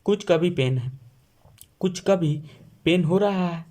कुछ का भी पेन है, कुछ का भी पेन हो रहा है।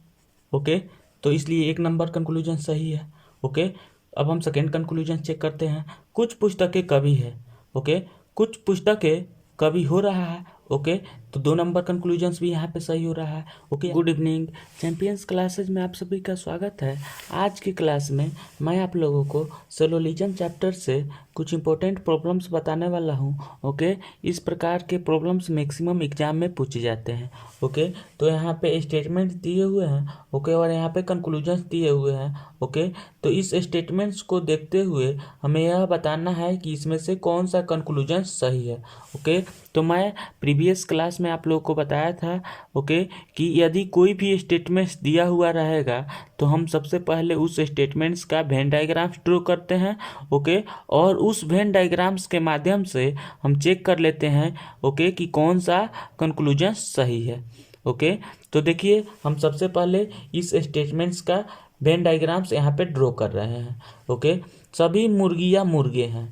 ओके, तो इसलिए 1 नंबर कंक्लूजन सही है। ओके, अब हम सेकेंड कंक्लूजन चेक करते हैं। कुछ पुस्तकें कवि है। ओके, कुछ पुस्तकें कवि हो रहा है। ओके, तो 2 नंबर कंक्लूजन्स भी यहाँ पे सही हो रहा है। Okay, good evening champions classes में आप सभी का स्वागत है। आज की क्लास में मैं आप लोगों को सिलोजिज्म चैप्टर से कुछ इंपॉर्टेंट प्रॉब्लम्स बताने वाला हूँ। ओके, इस प्रकार के प्रॉब्लम्स मैक्सिमम एग्जाम में पूछे जाते हैं। ओके, तो यहाँ पे स्टेटमेंट दिए हुए हैं। ओके, और यहाँ पे कंक्लूजन्स दिए हुए हैं। ओके, तो इस स्टेटमेंट्स को देखते हुए हमें यह बताना है कि इसमें से कौन सा कंक्लूजन सही है। ओके, तो मैं प्रीवियस क्लास में आप लोगों को बताया था ओके कि यदि कोई भी स्टेटमेंट्स दिया हुआ रहेगा तो हम सबसे पहले उस स्टेटमेंट्स का वेन डायग्राम्स ड्रॉ करते हैं। ओके, और उस वेन डायग्राम्स के माध्यम से हम चेक कर लेते हैं ओके कि कौन सा कंक्लूजन सही है। ओके, तो देखिए हम सबसे पहले इस स्टेटमेंट्स का वेन डायग्राम्स यहाँ पे ड्रॉ कर रहे हैं। ओके, सभी मुर्गियाँ मुर्गे हैं।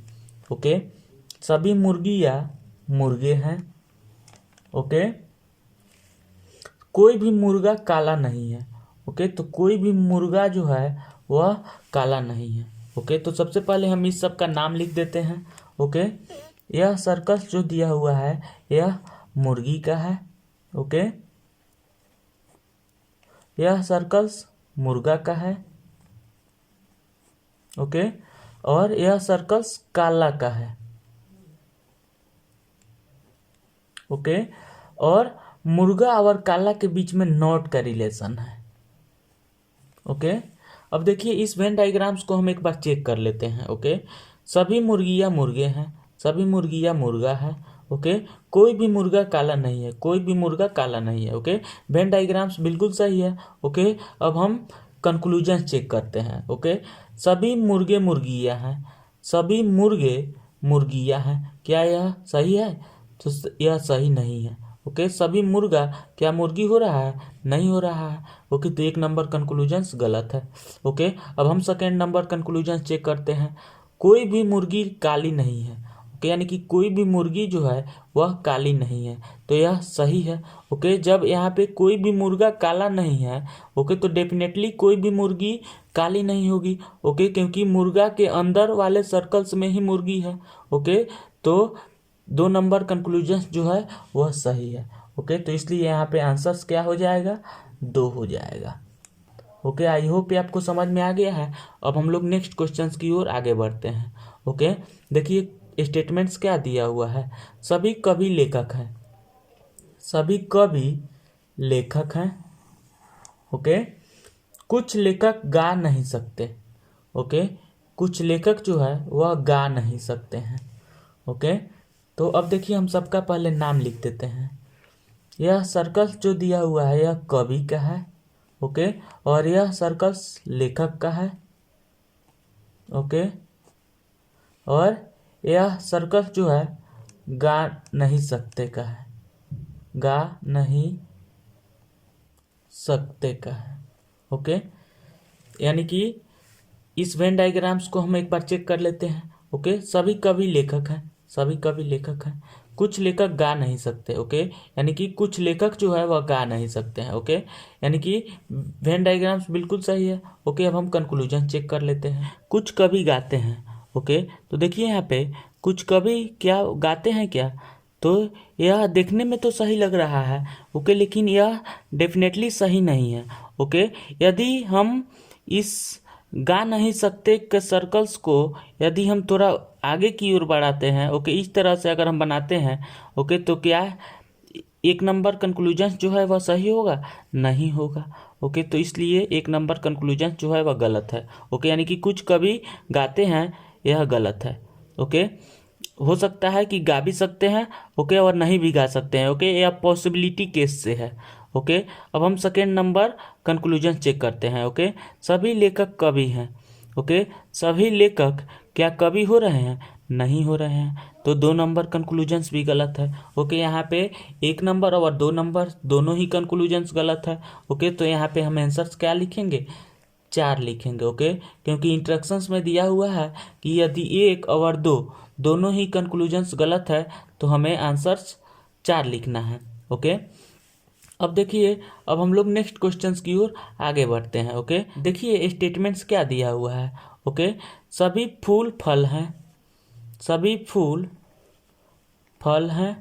ओके, सभी मुर्गियाँ मुर्गे हैं। ओके, कोई भी मुर्गा काला नहीं है। ओके, तो कोई भी मुर्गा जो है वह काला नहीं है। ओके, तो सबसे पहले हम इस सब का नाम लिख देते हैं। ओके, यह सर्कस जो दिया हुआ है यह मुर्गी का है। ओके, यह सर्कल्स मुर्गा का है। ओके, और यह सर्कल्स काला का है। ओके, और मुर्गा और काला के बीच में नॉट का रिलेशन है। ओके, अब देखिए इस वेन डायग्राम्स को हम एक बार चेक कर लेते हैं। ओके, सभी मुर्गियाँ मुर्गे हैं, सभी मुर्गियाँ मुर्गा है। ओके, कोई भी मुर्गा काला नहीं है, कोई भी मुर्गा काला नहीं है। ओके, वेन डायग्राम्स बिल्कुल सही है। ओके, अब हम कंक्लूजन चेक करते हैं। ओके, सभी मुर्गे मुर्गियाँ हैं, सभी मुर्गे मुर्गियाँ हैं। क्या यह सही है? तो यह सही नहीं है। ओके, सभी मुर्गा क्या मुर्गी हो रहा है? नहीं हो रहा है। ओके, तो 1 नंबर कंक्लूजन्स गलत है। ओके, अब हम सेकेंड नंबर कंक्लूजन चेक करते हैं। कोई भी मुर्गी काली नहीं है। ओके, यानी कि कोई भी मुर्गी जो है वह काली नहीं है, तो यह सही है। ओके, जब यहाँ पे कोई भी मुर्गा काला नहीं है ओके तो डेफिनेटली कोई भी मुर्गी काली नहीं होगी। ओके, क्योंकि मुर्गा के अंदर वाले सर्कल्स में ही मुर्गी है। ओके, तो 2 नंबर कंक्लूजन जो है वह सही है। ओके, तो इसलिए यहाँ पे आंसर्स क्या हो जाएगा? 2 हो जाएगा। ओके, आई होप ये आपको समझ में आ गया है। अब हम लोग नेक्स्ट क्वेश्चंस की ओर आगे बढ़ते हैं। ओके, देखिए स्टेटमेंट्स क्या दिया हुआ है। सभी कवि लेखक हैं, सभी कवि लेखक हैं। ओके, कुछ लेखक गा नहीं सकते। ओके, कुछ लेखक जो है वह गा नहीं सकते हैं। ओके, तो अब देखिए हम सबका पहले नाम लिख देते हैं। यह सर्कस जो दिया हुआ है यह कवि का है। ओके, और यह सर्कस लेखक का है। ओके, और यह सर्कस जो है गा नहीं सकते का है, गा नहीं सकते का है। ओके, यानी कि इस वेन डायग्राम्स को हम एक बार चेक कर लेते हैं। ओके, सभी कवि लेखक हैं, सभी कवि लेखक हैं। कुछ लेखक गा नहीं सकते। ओके, यानी कि कुछ लेखक जो है वह गा नहीं सकते हैं। ओके, यानी कि वेन डायग्राम्स बिल्कुल सही है। ओके, अब हम कंक्लूजन चेक कर लेते हैं। कुछ कवि गाते हैं। ओके, तो देखिए यहाँ पे कुछ कवि क्या गाते हैं क्या? तो यह देखने में तो सही लग रहा है। ओके, लेकिन यह डेफिनेटली सही नहीं है। ओके, यदि हम इस गा नहीं सकते के सर्कल्स को यदि हम थोड़ा आगे की ओर बढ़ाते हैं ओके इस तरह से अगर हम बनाते हैं ओके तो क्या 1 नंबर कंक्लूजन जो है वह सही होगा? नहीं होगा। ओके, तो इसलिए 1 नंबर कंक्लूजन जो है वह गलत है। ओके, यानी कि कुछ कवि गाते हैं यह गलत है। ओके, हो सकता है कि गा भी सकते हैं ओके और नहीं भी गा सकते हैं। ओके, यह पॉसिबिलिटी केस से है। ओके, अब हम सेकेंड नंबर कंक्लूजन चेक करते हैं। ओके, सभी लेखक कवि हैं। ओके, सभी लेखक क्या कवि हो रहे हैं? नहीं हो रहे हैं, तो 2 नंबर कंक्लूजन्स भी गलत है। ओके, यहाँ पे 1 नंबर और 2 नंबर दोनों ही कंक्लूजन्स गलत है। ओके, तो यहाँ पे हम आंसर्स क्या लिखेंगे? 4 लिखेंगे। ओके, क्योंकि इंस्ट्रक्शंस में दिया हुआ है कि यदि 1 और 2 दोनों ही कंक्लूजन्स गलत है तो हमें आंसर्स 4 लिखना है। ओके। अब देखिए, अब हम लोग नेक्स्ट क्वेश्चंस की ओर आगे बढ़ते हैं। ओके, देखिए स्टेटमेंट्स क्या दिया हुआ है। ओके, सभी फूल फल हैं, सभी फूल फल हैं।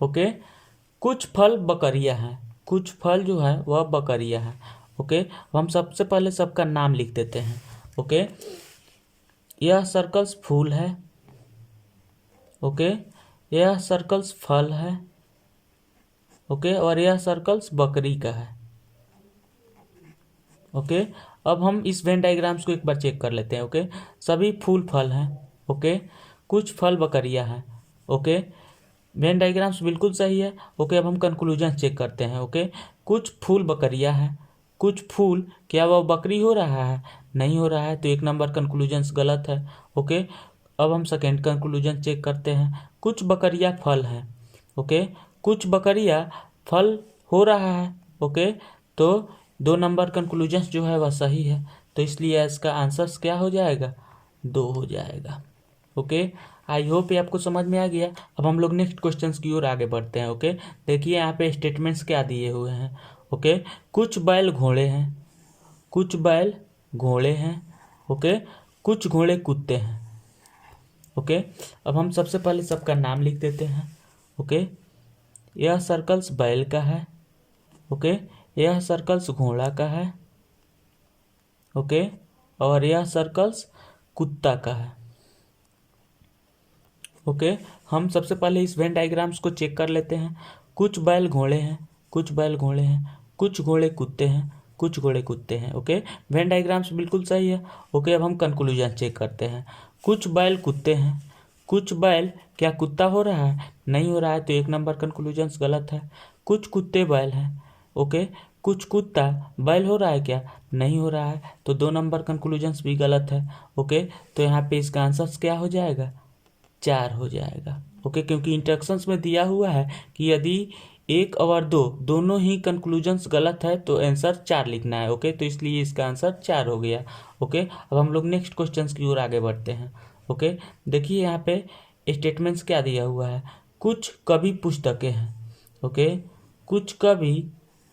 ओके, कुछ फल बकरियां हैं, कुछ फल जो है वह बकरियां हैं। ओके, हम सबसे पहले सबका नाम लिख देते हैं। ओके, यह सर्कल्स फूल है। ओके, यह सर्कल्स फल है। ओके, और यह सर्कल्स बकरी का है। ओके, अब हम इस वेन डायग्राम्स को एक बार चेक कर लेते हैं। ओके, सभी फूल फल हैं। ओके, कुछ फल बकरियां हैं। ओके, वेन डायग्राम्स बिल्कुल सही है। ओके, अब हम कंक्लूजन चेक करते हैं। ओके, कुछ फूल बकरियां हैं, कुछ फूल, क्या वह बकरी हो रहा है? नहीं हो रहा है, तो एक नंबर कंक्लूजन्स गलत है। ओके, अब हम सेकेंड कंक्लूजन चेक करते हैं। कुछ बकरियां फल हैं। ओके, कुछ बकरियां फल हो रहा है। ओके, तो 2 नंबर कंक्लूजन्स जो है वह सही है, तो इसलिए इसका आंसर्स क्या हो जाएगा? 2 हो जाएगा। ओके, आई होप ये आपको समझ में आ गया। अब हम लोग नेक्स्ट क्वेश्चंस की ओर आगे बढ़ते हैं। ओके, देखिए यहाँ पे स्टेटमेंट्स क्या दिए हुए हैं। ओके, कुछ बैल घोड़े हैं, कुछ बैल घोड़े हैं। ओके, कुछ घोड़े कुत्ते हैं। ओके, अब हम सबसे पहले सबका नाम लिख देते हैं। ओके, यह सर्कल्स बैल का है। ओके, यह सर्कल्स घोड़ा का है। ओके, और यह सर्कल्स कुत्ता का है। ओके, हम सबसे पहले इस वेन डायग्राम्स को चेक कर लेते हैं। कुछ बैल घोड़े हैं, कुछ बैल घोड़े हैं, कुछ घोड़े कुत्ते हैं, कुछ घोड़े कुत्ते हैं। ओके, वेन डायग्राम्स बिल्कुल सही है। ओके, अब हम कंक्लूजन चेक करते हैं। कुछ बैल कुत्ते हैं, कुछ बैल, क्या कुत्ता हो रहा है? नहीं हो रहा है, तो एक नंबर कंक्लूजन्स गलत है। कुछ कुत्ते बैल हैं। ओके, कुछ कुत्ता बैल हो रहा है क्या? नहीं हो रहा है, तो 2 नंबर कंक्लूजन्स भी गलत है। ओके, तो यहाँ पे इसका आंसर क्या हो जाएगा? 4 हो जाएगा। ओके, क्योंकि इंस्ट्रक्शंस में दिया हुआ है कि यदि 1 और 2 दोनों ही कंक्लूजन्स गलत है तो आंसर 4 लिखना है। ओके, तो इसलिए इसका आंसर 4 हो गया। ओके, अब हम लोग नेक्स्ट क्वेश्चंस की ओर आगे बढ़ते हैं। ओके, देखिए यहाँ पे स्टेटमेंट्स क्या दिया हुआ है। कुछ कवि पुस्तकें हैं। ओके, कुछ कवि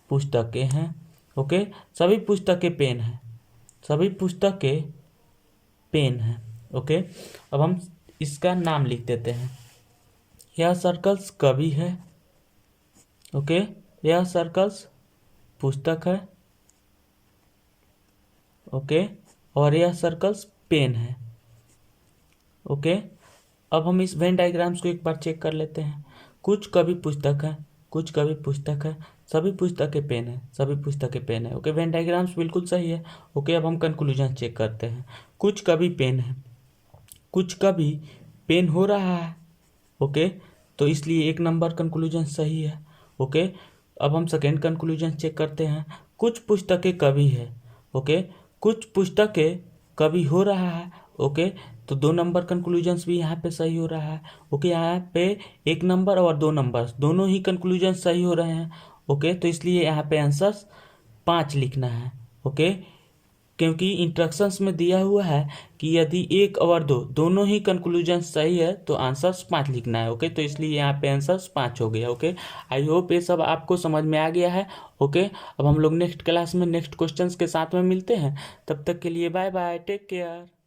पुस्तकें हैं। ओके, सभी पुस्तकें पेन हैं, सभी पुस्तकें पेन हैं। ओके, अब हम इसका नाम लिख देते हैं। यह सर्कल्स कवि है। ओके, यह सर्कल्स पुस्तक है। ओके, और यह सर्कल्स पेन है। ओके, अब हम इस वेन डायग्राम्स को एक बार चेक कर लेते हैं। कुछ कवि पुस्तक है, कुछ कवि पुस्तक है, सभी पुस्तकें पेन है, सभी पुस्तकें पेन है। ओके, वेन डायग्राम्स बिल्कुल सही है। ओके, अब हम कंक्लूजन चेक करते हैं। कुछ कवि पेन है, कुछ कवि पेन हो रहा है। ओके, तो इसलिए 1 नंबर कंक्लूजन सही है। ओके, अब हम सेकेंड कंक्लूजन चेक करते हैं। कुछ पुस्तकें कवि है। ओके, कुछ पुस्तकें कवि हो रहा है। ओके, तो 2 नंबर कंक्लूजन्स भी यहाँ पे सही हो रहा है। ओके, यहाँ पे 1 नंबर और 2 नंबर दोनों ही कंक्लूजन सही हो रहे हैं। ओके, तो इसलिए यहाँ पे आंसर 5 लिखना है। ओके, क्योंकि इंस्ट्रक्शंस में दिया हुआ है कि यदि 1 और 2 दोनों ही कंक्लूजन सही है तो आंसर्स 5 लिखना है। ओके, तो इसलिए यहाँ पे आंसर्स 5 हो गया। ओके, आई होप ये सब आपको समझ में आ गया है। ओके, अब हम लोग नेक्स्ट क्लास में नेक्स्ट क्वेश्चंस के साथ में मिलते हैं। तब तक के लिए बाय बाय, टेक केयर।